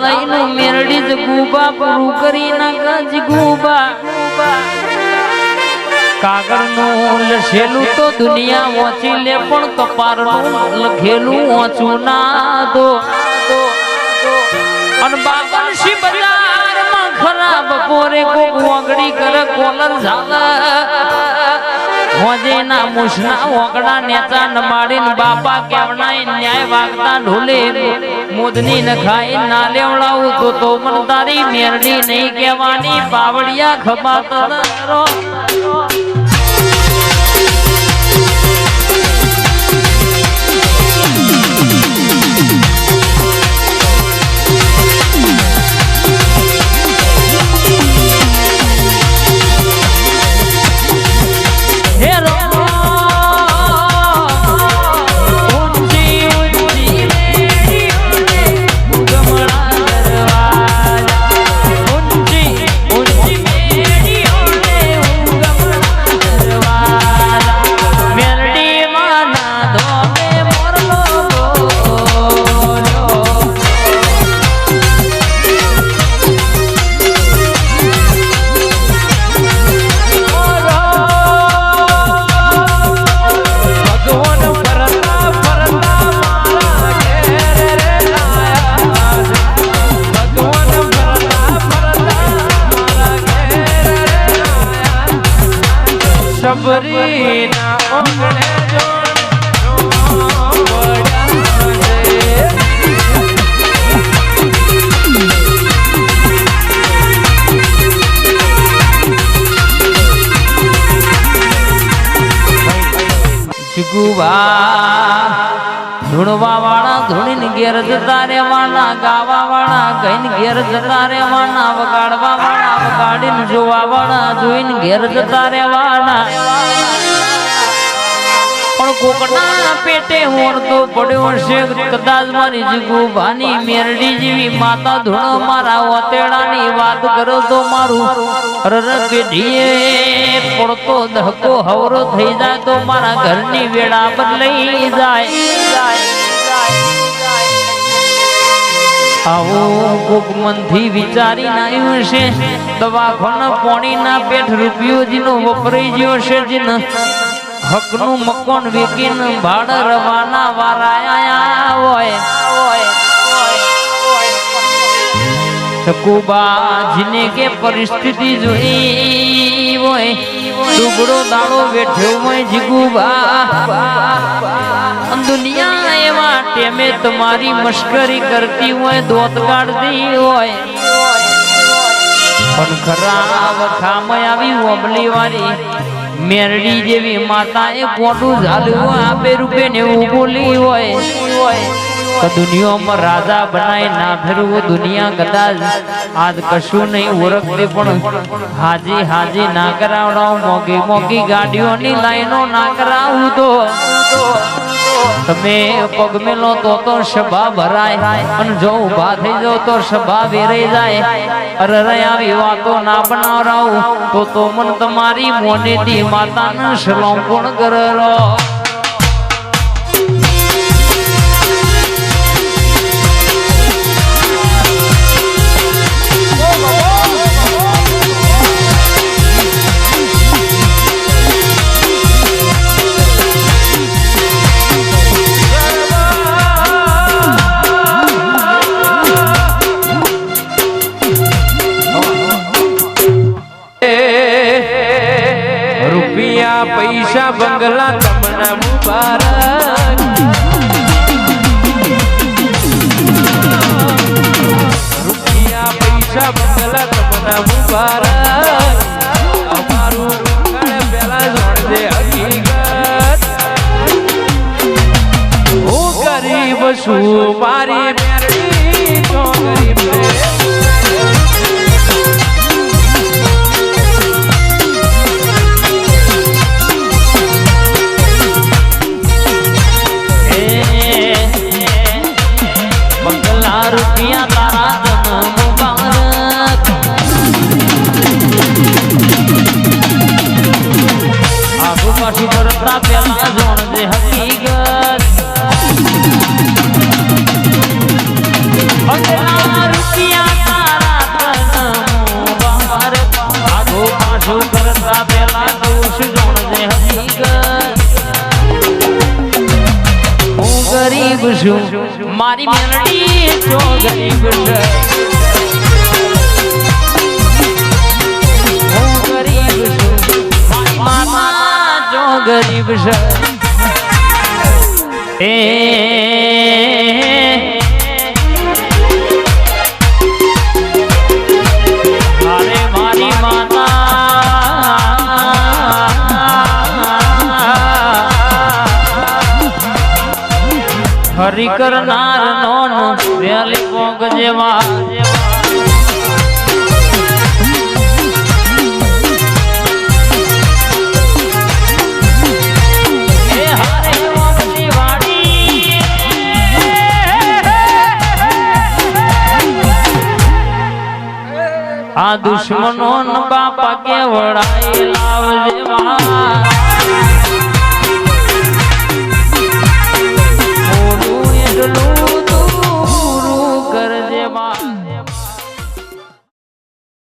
લઈનું મેરડી જ ગુબા પૂરું કરી નાખ જ ગુબા કાગળનું લખેલું તો દુનિયા વાંચી લે પણ કપારનું લખેલું વાંચું ના દો અને બાબરશી બજારમાં ખરાબ પોરે કોક વાગડી કરે કોલર ઝાલે હોજેના મુસના ઓકડા નેચા નમાડીને બાપા કેવનાય ન્યાય વાગતા ઢોલે મોદની ન ખાઈ ના લેવડાવું તો મન તારી મેરડી નહીં કહેવાની પાવડિયા ખબાત રો सबरीना ओगणे ધૂણવા વાળા ધૂણીને ઘેર જતા રહેવાના ગાવા વાળા ગઈને ઘેર જતા રહેવાના વગાડવા વાળા વગાડીને જોવા વાળા જોઈને ઘેર જતા રહેવાના પણ કોકના પેટે હોણતો પડ્યો છે કદાચ મારી જીગુભાની મેરડી જેવી માતા ધૂણ મારા ઓતેડાની વાત કરો તો મારું રર પેઢીએ પડતો દહકો હવરો થઈ જાય તો મારા ઘરની વેળા બદલાઈ જાય આવું કોક મનથી વિચારી નાયું છે દવાખાના પોણીના પેઠ રૂપિયો જીનો વપરાઈ ગયો છે જીનો હકનું મકોન વેકીને ભાડ રવાના વારાયા હોય સકુબાજીને કે પરિસ્થિતિ જોઈ હોય દુબળો દાડો બેઠ્યો હોય જીગુબા દુનિયા એવા ટેમે તમારી મશ્કરી કરતી હોય દોત કાઢતી હોય પણ ખરાબ ખામય આવી ઓબલી વાળી મેરડી જેવી માતા એ કોટું ઝાલ્યું આપે રૂપે ને એવું બોલી હોય તો દુનિયામાં રાજા બનાય ના ફેરવું દુનિયા કદાચ આજ કશું નહીં ઓળખતી પણ હાજી હાજી ના કરાવડાવ મોગી મોગી ગાડીઓની લાઈનો ના કરાવું તો તમે પગ મેલો તો સભા ભરાય અને જો ઉભા થઈ જાવ તો સભા વેરાઈ જાય અરે આવી વાતો ના બનાવરાવું તો મન તમારી મોનેથી માતાને સલામ કોણ કરો પૈસા બંગલા તમને મુબારક રૂપિયા પૈસા બંગલા તમને મુબારક અમારું પેલા જોડે હકીકત હું ગરીબ છું મારી મેરડી તો ગરીબ મારી મેલડી જો ગરીબ છે હું ગરીબ છું મારી માતા જો ગરીબ છે અરે મારી માતા હરી કરનાર નો વેલી પોગ જેવા આ દુશ્મનો બાપા કે વડાઈ લાવજે